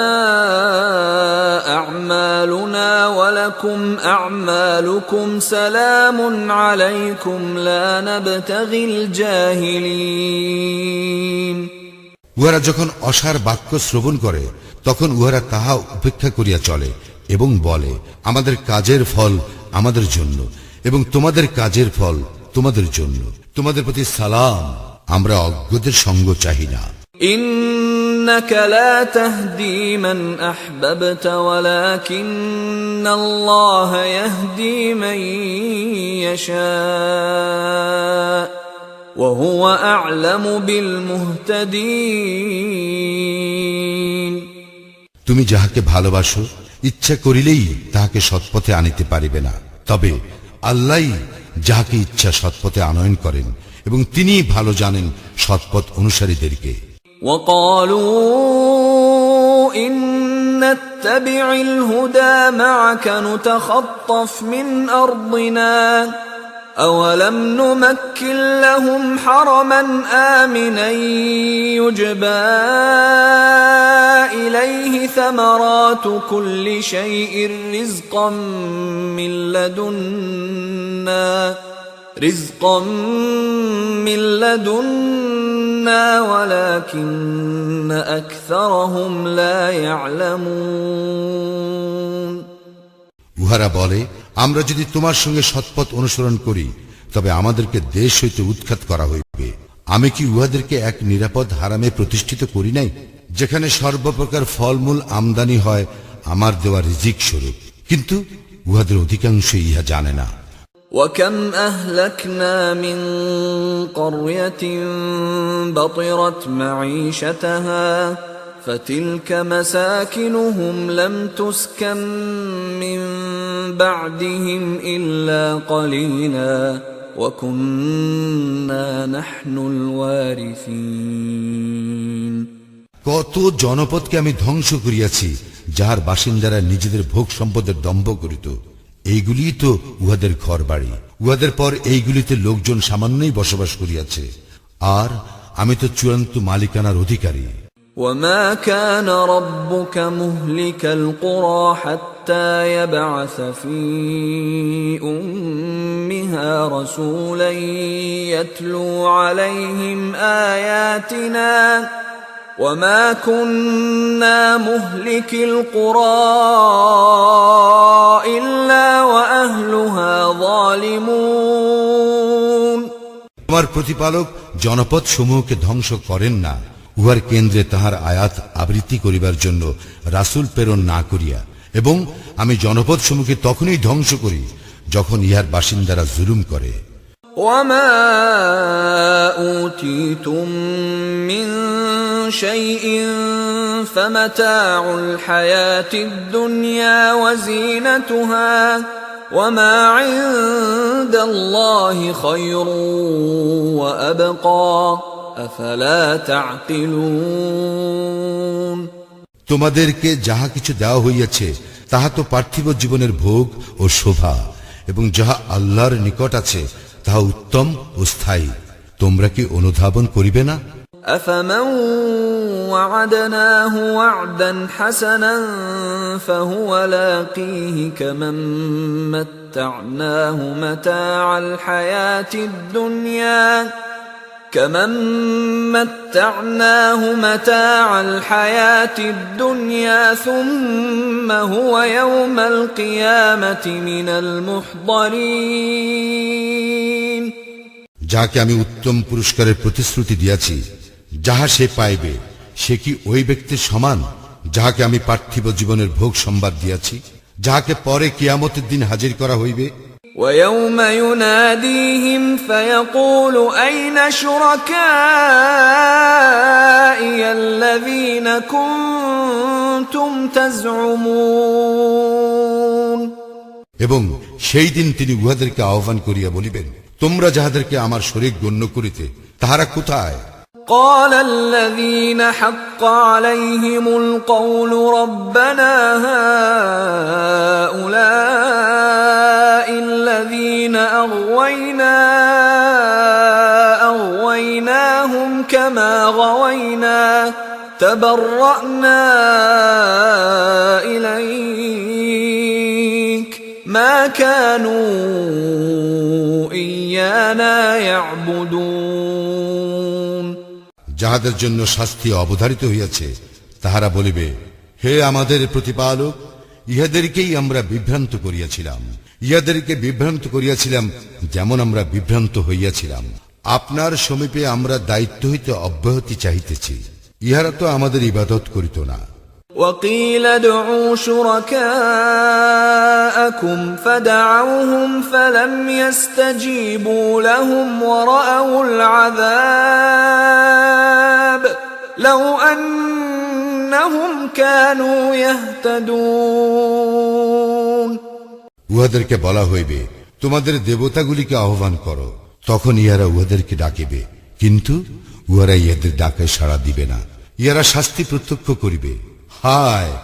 أَعْمَالُنَا وَلَكُمْ أَعْمَالُكُمْ سَلَامٌ عَلَيْكُمْ لَا نَبْتَغِي الْجَاهِلِينَ উহারা যখন অসার বাক্য শ্রবণ করে, তখন উহারা তাহা উপেক্ষা করিয়া চলে এবং বলে, আমাদের কাজের ফল আমাদের জন্য এবং তোমাদের কাজের ফল তোমাদের জন্য, তোমাদের প্রতি সালাম, আমরা অজ্ঞদের সঙ্গ চাহি না। إنك لا تهدي من أحببت ولكن الله يهدي من يشاء وهو أعلم بالمهتدين তুমি যাহাকে ভালোবাসো ইচ্ছা করিলেই তাহাকে সৎপথে আনিতে পারিবে না, তবে আল্লাহই যাহাকে ইচ্ছা সৎপথে আনয়ন করেন এবং তিনিই ভালো জানেন সৎপথ অনুসারীদেরকে। وقالوا إن نتبع الهدى معك نتخطف من أرضنا أولم نمكن لهم حرما آمنا يجبى إليه ثمرات كل شيء رزقا من لدنا ولكن أكثرهم لا يعلمون উহারা বলে, আমরা যদি তোমার সঙ্গে সৎপথ অনুসরণ করি তবে আমাদেরকে দেশ হইতে উৎখাত করা হইবে। আমি কি উহাদেরকে এক নিরাপদ হারামে প্রতিষ্ঠিত করি নাই, যেখানে সর্বপ্রকার ফলমূল আমদানি হয় আমার দেওয়া রিজিক স্বরূপ? কিন্তু উহাদের অধিকাংশই ইহা জানে না। وكم أهلكنا من قرية بطرت معيشتها فتلك مساكنهم لم تسكن من بعدهم إلا قليلا وكنا نحن الوارثين কত জনপদকে আমি ধ্বংস করিয়াছি, যাহার বাসিন্দারা নিজেদের ভোগ সম্পদের দম্ভ করিত। এইগুলি তো উহাদের ঘর বাড়ি, উহাদের পর এইগুলিতে লোকজন সামান্যই বসবাস করিয়াছে, আর আমি তো চূড়ান্ত মালিকানার অধিকারী। وما كان ربك مهلك القرى حتى يبعث في أمها رسولا يتلو عليهم آياتنا وما كنا مهلك القرى إلا وأهلها ظالمون তোমার প্রতিপালক জনপদ সমূহকে ধ্বংস করেন না, উহার কেন্দ্রে তাহার আয়াত আবৃত্তি করিবার জন্য রাসূল প্রেরণ না করিয়া, এবং আমি জনপদ সমূহকে তখনই ধ্বংস করি যখন ইহার বাসিন্দারা জুলুম করে। وما أوتيتم من شيء فمتاع الحياة الدنيا وزينتها وما عند الله خير وأبقى أفلا تعقلون তোমাদেরকে যাহা কিছু দেওয়া হইয়াছে তাহা তো পার্থিব জীবনের ভোগ ও শোভা, এবং যাহা আল্লাহর নিকট আছে তাহা উত্তম ও স্থায়ী। তোমরা কি অনুধাবন করিবে না? أفمن وعدناه وعدا حسنا فهو لاقيه كمن متعناه متاع الحياة الدنيا ثم هو يوم القيامة من المحضرين যাকে আমি উত্তম পুরস্কারের প্রতিশ্রুতি দিয়াছি, যাহা সে পাইবে, সে কি ওই ব্যক্তির সমান যাহাকে আমি পার্থিব জীবনের ভোগ সম্বাদ দিয়াছি, যাহাকে পরে কিয়ামতের দিন হাজির করা হইবে? ويوم يناديهم فيقول أين شركائي الذين كنتم تزعمون এবং সেই দিন তিনি উহাদেরকে আহ্বান করিয়া বলিবেন, তোমরা যাহাদেরকে আমার শরীক গণ্য করিতে তাহারা কোথায়? قال الذين حق عليهم القول ربنا هؤلاء الذين أغويناهم كما غوينا تبرأنا إليك ما كانوا إيانا يعبدون যাহাদের জন্য শাস্তি অবধারিত হইয়াছে তাহারা বলিবে, হে আমাদের প্রতিপালক, ইহাদেরকেই আমরা বিভ্রান্ত করিয়াছিলাম, যেমন আমরা বিভ্রান্ত হইয়াছিলাম। আপনার সমীপে আমরা দায়িত্ব হইতে অব্যাহতি চাহিতেছি। ইহারা তো আমাদের ইবাদত করিত না। وقيل ادعوا شركاءكم فدعوهم فلم يستجيبوا لهم ورأوا العذاب لو أنهم كانوا يهتدون উহাদেরকে বলা হইবে, তোমাদের দেবতাগুলিকে আহ্বান করো। তখন ইহারা উহাদেরকে ডাকিবে, কিন্তু উহারা ইহাদের ডাকায় সাড়া দিবে না। ইহারা শাস্তি প্রত্যক্ষ করিবে। হায়,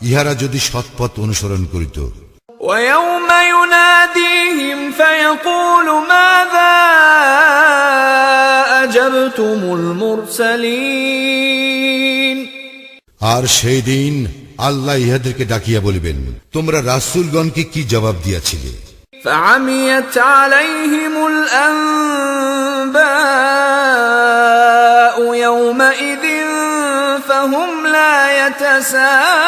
ইহারা যদি সৎপথ অনুসরণ করিত। ويوم يناديهم فيقول ماذا أجبتم المرسلين আর সেই দিন আল্লাহ ইহাদেরকে ডাকিয়া বলিবেন, তোমরা রাসূলগণকে কি জবাব দিয়াছিলে? فعميت عليهم الأنباء يومئذ فهم لا يتساءلون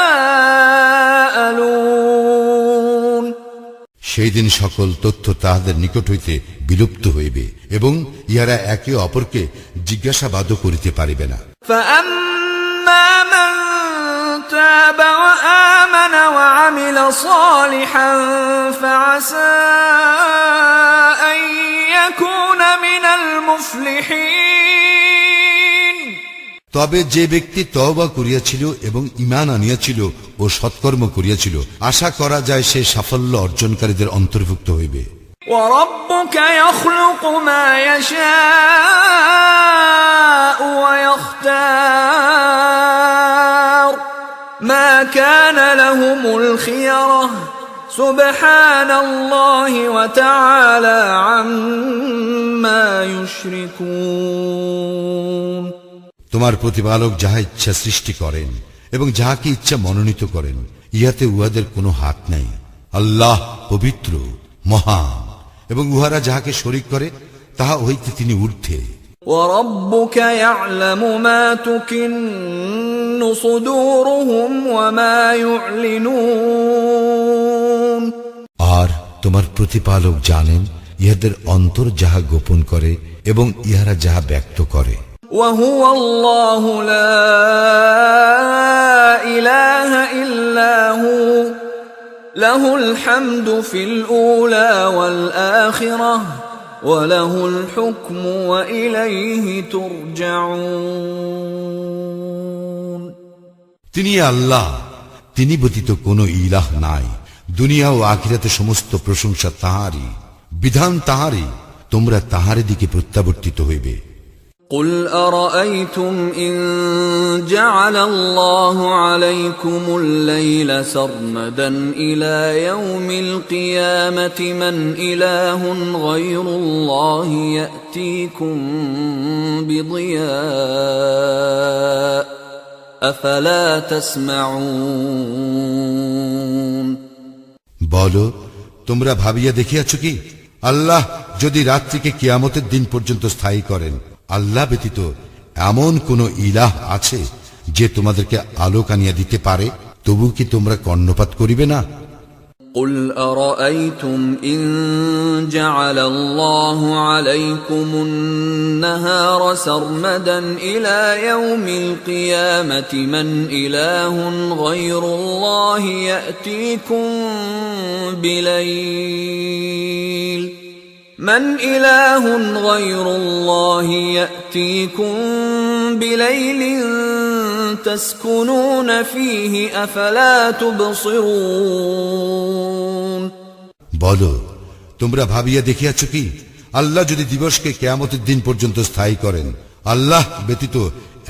সেই দিন সকল তথ্য তাহাদের নিকট হইতে বিলুপ্ত হইবে এবং ইহারা একে অপরকে জিজ্ঞাসাবাদও করিতে পারিবে না। فأما من تاب وآمن وعمل صالحا فعسى أن يكون من المفلحين তবে যে ব্যক্তি তওবা করিয়াছিল এবং ঈমান আনিয়াছিল ও সৎকর্ম করিয়াছিল, আশা করা যায় সে সাফল্য অর্জনকারীদের অন্তর্ভুক্ত হইবে। وربك يخلق ما يشاء ويختار ما كان لهم الخيرة سبحان الله وتعالى عما يشركون তোমার প্রতিপালক যাহা ইচ্ছা সৃষ্টি করেন এবং যাহাকে ইচ্ছা মনোনীত করেন, ইহাতে উহাদের কোনো হাত নাই। আল্লাহ পবিত্র, মহান, এবং উহারা যাহাকে শরীক করে তাহা হইতে তিনি ঊর্ধ্বে। وربك يعلم ما تكن صدورهم وما يعلنون আর তোমার প্রতিপালক জানেন ইহাদের অন্তর যাহা গোপন করে এবং ইহারা যাহা ব্যক্ত করে। وهو الله لا إله إلا هو له الحمد في الأولى والآخرة وله الحكم وإليه ترجعون তিনি আল্লাহ, তিনি ব্যতীত কোনো ইলাহ নাই। দুনিয়া ও আখিরাতে সমস্ত প্রশংসা তাহারই, বিধান তাহারই, তোমরা তাহার দিকে প্রত্যাবর্তিত হইবে। قل أرأيتم إن جعل الله عليكم الليل سرمدا إلى يوم القيامة من إله غير الله يأتيكم بضياء أفلا تسمعون বলো, তোমরা ভাবিয়া দেখিয়াছ কি, আল্লাহ যদি রাত্রিকে কিয়ামতের দিন পর্যন্ত স্থায়ী করেন, আল্লাহ ব্যতীত এমন কোন ইলাহ আছে যে তোমাদেরকে আলোক আনিয়া দিতে পারে? তবু কি তোমরা কর্ণপাত করিবে না? قل أرأيتم إن جعل الله عليكم النهار سرمدا إلى يوم القيامة من إله غير الله يأتيكم بليل من إله غير الله يأتيكم بليل تسكنون فيه أفلا تبصرون বলো, তোমরা ভাবিয়া দেখিয়াছ কি, আল্লাহ যদি দিবসকে কিয়ামতের দিন পর্যন্ত স্থায়ী করেন, আল্লাহ ব্যতীত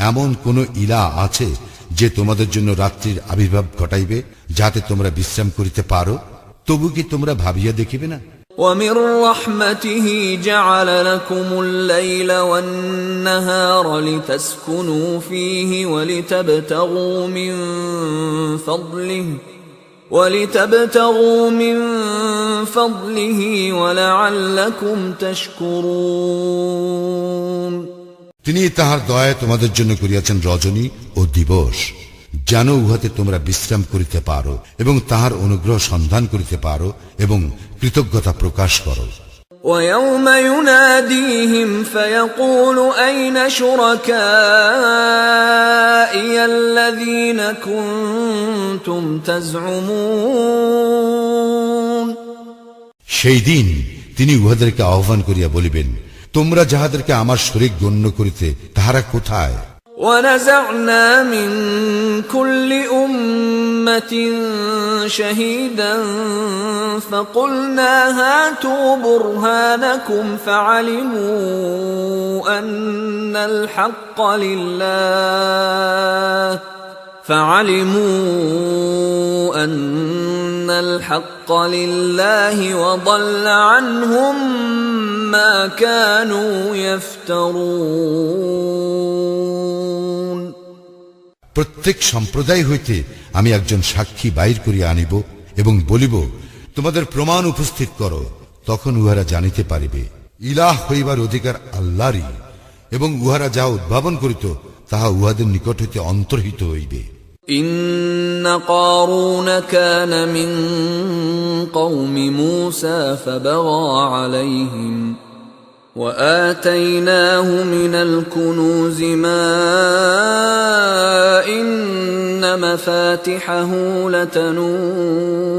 এমন কোন ইলাহ আছে যে তোমাদের জন্য রাত্রির আবির্ভাব ঘটাইবে, যাতে তোমরা বিশ্রাম করিতে পারো? তবু কি তোমরা ভাবিয়া দেখিবে না? ومن رحمته جعل لكم الليل والنهار لتسكنوا فيه ولتبتغوا من فضله ولعلكم تشكرون তিনি তাহার দয়ায় তোমাদের জন্য করিয়াছেন রজনী ও দিবস, যেন উহাতে তোমরা বিশ্রাম করিতে পারো এবং তাহার অনুগ্রহ সন্ধান করিতে পারো এবং কৃতজ্ঞতা প্রকাশ করো। ويوم يناديهم فيقول أين شركائي الذين كنتم تزعمون সেই দিন তিনি উহাদেরকে আহ্বান করিয়া বলিবেন, তোমরা যাহাদেরকে আমার শরীক গণ্য করিতে তাহারা কোথায়? ونزعنا من كل أمة شهيدا فقلنا هاتوا برهانكم فعلموا أن الحق لله وضل عنهم ما كانوا يفترون প্রত্যেক সম্প্রদায় হইতে আমি একজন সাক্ষী বাইর করিয়া আনিব এবং বলিব, তোমাদের প্রমাণ উপস্থিত করো। তখন উহারা জানিতে পারিবে ইলাহ হইবার অধিকার আল্লাহরই, এবং উহারা যা উদ্ভাবন করিত তাহা উহাদের নিকট হইতে অন্তর্হিত হইবে। إن قارون كان من قوم موسى فبغى عليهم وآتيناه من الكنوز ما إن مفاتحه لتنوء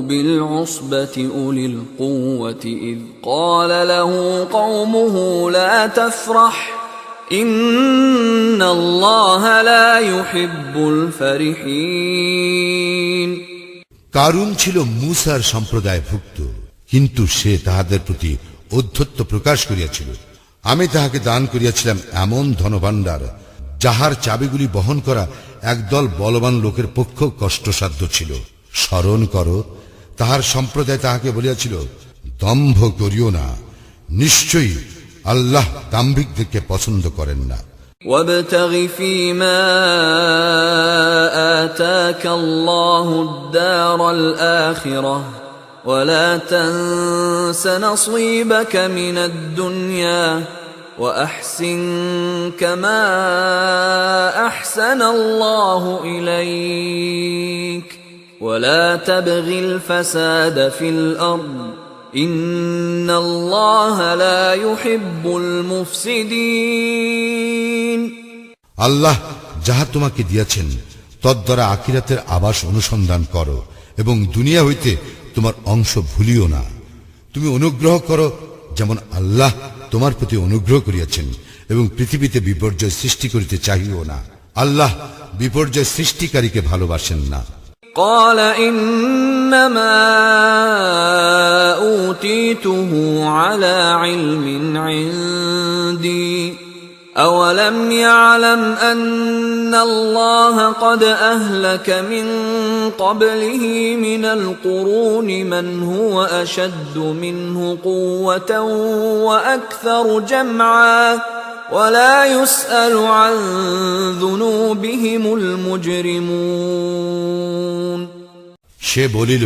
بالعصبة أولي القوة إذ قال له قومه لا تفرح إن الله لا يحب الفرحين কারুন ছিল মূসার সম্প্রদায়ভুক্ত, কিন্তু সে তাহাদের প্রতি ঔদ্ধত্য প্রকাশ করিয়াছিল। আমি তাহাকে দান করিয়াছিলাম এমন ধনভাণ্ডার যাহার চাবিগুলি বহন করা একদল বলবান লোকের পক্ষ কষ্টসাধ্য ছিল। স্মরণ করো, তাহার সম্প্রদায় তাহাকে বলিয়াছিল, দম্ভ করিও না, নিশ্চয়ই আল্লাহ দাম্ভিকদেরকে পছন্দ করেন না। وابتغ فيما آتاك الله الدار الآخرة ولا تنس نصيبك من الدنيا وأحسن كما أحسن الله إليك ولا تبغ الفساد في الأرض إن الله لا يحب المفسدين আল্লাহ যাহা তোমাকে দিয়াছেন তদ্বারা আখিরাতের আবাস অনুসন্ধান করো এবং দুনিয়া হইতে তোমার অংশ ভুলিও না। তুমি অনুগ্রহ করো যেমন আল্লাহ তোমার প্রতি অনুগ্রহ করিয়াছেন, এবং পৃথিবীতে বিপর্যয় সৃষ্টি করিতে চাহিও না। আল্লাহ বিপর্যয় সৃষ্টিকারীকে ভালোবাসেন না। قال إنما أوتيته على علم عندي أولم يعلم أن الله قد أهلك من قبله من القرون من هو أشد منه قوة وأكثر جمعا ولا يسأل عن ذنوبهم المجرمون সে বলিল,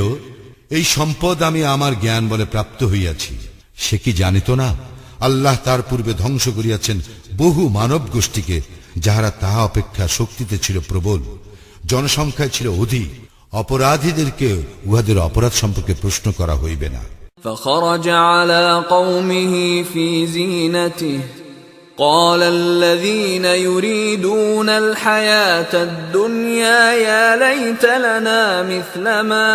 এই সম্পদ আমি আমার জ্ঞান বলে প্রাপ্ত হইয়াছি। সে কি জানিত না আল্লাহ তার পূর্বে ধ্বংস করিয়াছেন বহু মানব গোষ্ঠীকে, যাহারা তাহা অপেক্ষা শক্তিতে ছিল প্রবল, জনসংখ্যায় ছিল অধিক। অপরাধীদেরকে উহাদের অপরাধ সম্পর্কে প্রশ্ন করা হইবে না। فخرج على قومه في زينته قال الذين يريدون الحياة الدنيا يا ليت لنا مثل ما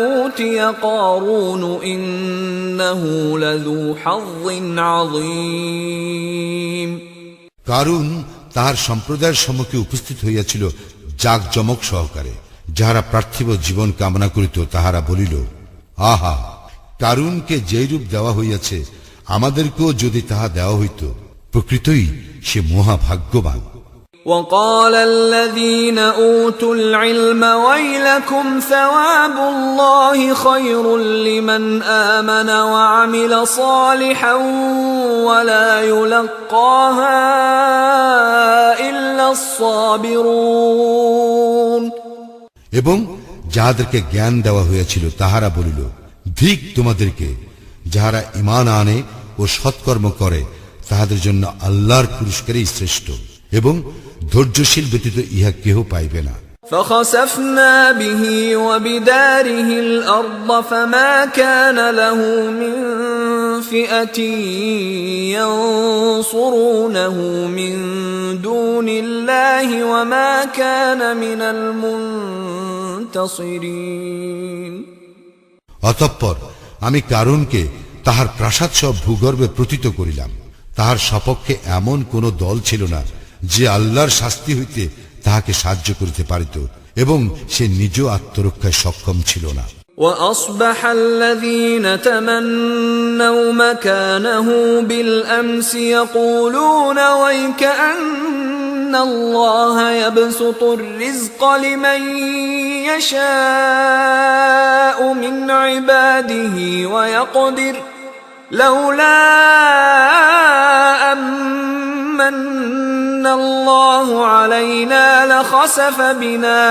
أوتي قارون إنه لذو حظ عظيم কারুন তাহার সম্প্রদায়ের সম্মুখে উপস্থিত হইয়াছিল জাকজমক সহকারে। যাহারা পার্থিব জীবন কামনা করিত তাহারা বলিল, আহা, কারুনকে যেরূপ দেওয়া হইয়াছে আমাদেরকেও যদি তাহা দেওয়া হইত, প্রকৃতই সে মহাভাগ্যবান। وقال الذين أوتوا العلم ويلكم ثواب الله خير لمن آمن وعمل صالحا ولا يلقاها إلا الصابرون এবং যাহাদেরকে জ্ঞান দেওয়া হইয়াছিল তাহারা বলিল, ধিক তোমাদেরকে, যাহারা ঈমান আনে ও সৎকর্ম করে তাহাদের জন্য আল্লাহর পুরস্কারই শ্রেষ্ঠ, এবং ধৈর্যশীল ব্যতীত ইহা কেহ পাইবে না। فخسفنا به وبداره الأرض فما كان له من فئة ينصرونه من دون الله وما كان من المنتصرين অতঃপর আমি কারুনকে তাহার প্রাসাদ সব ভূগর্ভে প্রতীত করিলাম। তাহার সপক্ষে এমন কোন দল ছিল না যে আল্লাহর শাস্তি হইতে তাহাকে সাহায্য করিতে পারিত, এবং সে নিজ আত্মরক্ষায় সক্ষম ছিল না। وأصبح الذين تمنوا مكانه بالأمس يقولون ويكأن الله يبسط الرزق لمن يشاء من عباده ويقدر لولا أمن الله علينا لخسف بنا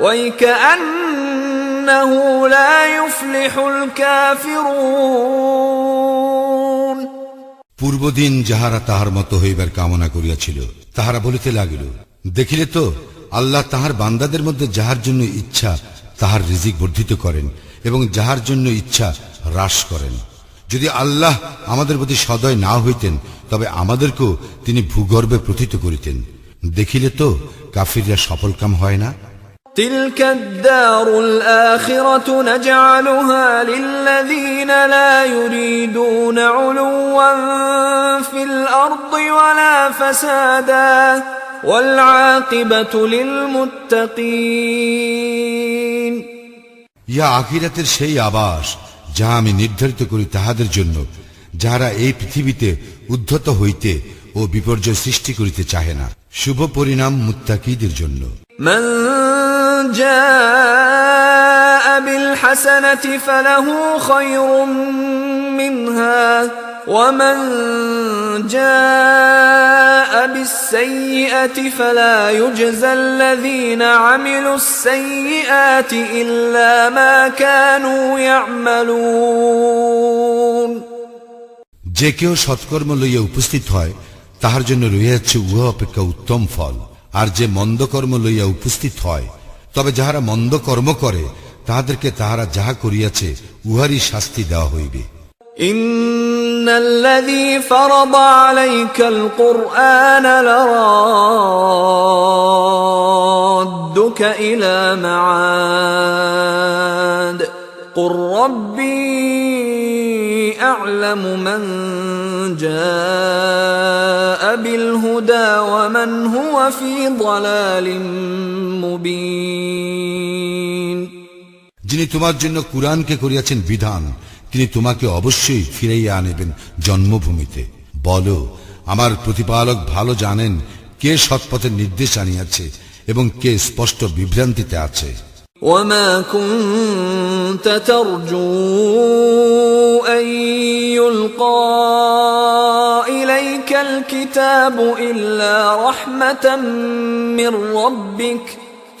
ويكأنه لا يفلح الكافرون পূর্বদিন যাহারা তাহার মতো হইবার কামনা করিয়াছিল তাহারা বলিতে লাগিল, দেখিলে তো আল্লাহ তাহার বান্দাদের মধ্যে যাহার জন্য ইচ্ছা তাহার রিজিক বর্ধিত করেন এবং যাহার জন্য ইচ্ছা হ্রাস করেন। যদি আল্লাহ আমাদের প্রতি সদয় না হইতেন তবে আমাদেরকেও তিনি ভূগর্ভে প্রথিত করিতেন। দেখিলে তো কাফিররা সফলকাম হয় না। تلك الدار الآخرة نجعلها للذين لا يريدون علوا في الأرض ولا فسادا والعاقبة للمتقين ইয়া আখিরাতের সেই আবাস যা আমি নির্ধারিত করি তাহাদের জন্য যাহারা এই পৃথিবীতে উদ্ধত হইতে ও বিপর্যয় সৃষ্টি করিতে চাহে না। শুভ পরিণাম মুত্তাকীদের জন্য। من جاء بالحسنة فله خير منها ومن جاء بالسيئة فلا يجزى الذين عملوا السيئات إلا ما كانوا يعملون যে কেউ সৎকর্ম লইয়া উপস্থিত হয় তাহার জন্য রহিয়াছে উহা অপেক্ষা উত্তম ফল, আর যে মন্দ কর্ম লইয়া উপস্থিত হয় তবে যাহারা মন্দ কর্ম করে তাহাদেরকে তাহারা যাহা করিয়াছে উহারই শাস্তি দেওয়া হইবে। إن الذي فرض عليك القرآن لرادك إلى معاد قل ربي أعلم من جاء بالهدى ومن هو في ضلال مبين যিনি তোমার জন্য কুরআনকে করিয়াছেন বিধান তিনি তোমাকে অবশ্যই ফিরাইয়া আনিবেন জন্মভূমিতে। বলো, আমার প্রতিপালক ভালো জানেন কে সৎপথের নির্দেশ আনিয়াছে এবং কে স্পষ্ট বিভ্রান্তিতে আছে। وما كنت ترجو أن يلقى إليك الكتاب إلا رحمة من ربك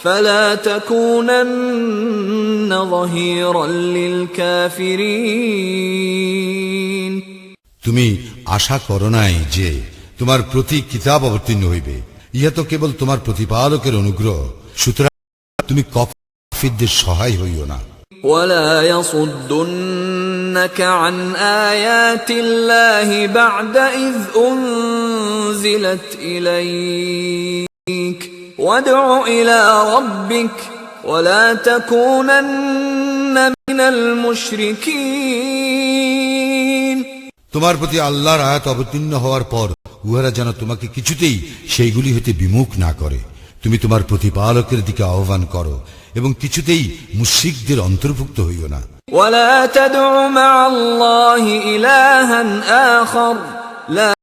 فلا تكونن ظهيرا للكافرين তুমি আশা করো নাই যে তোমার প্রতি কিতাব অবতীর্ণ হইবে, ইহা তো কেবল তোমার প্রতিপালকের অনুগ্রহ, সুতরাং তুমি কাফিরদের সহায় হইও না। ولا يصدنك عن آيات الله بعد إذ أنزلت إليك وادع إلى ربك ولا تكونن من المشركين তোমার প্রতি আল্লাহর আয়াত অবতীর্ণ হওয়ার পর উহারা যেন তোমাকে কিছুতেই সেইগুলি হইতে বিমুখ না করে। তুমি তোমার প্রতিপালকের দিকে আহ্বান করো এবং কিছুতেই মুশরিকদের অন্তর্ভুক্ত হইও না। ولا تدع مع الله إلها آخر لا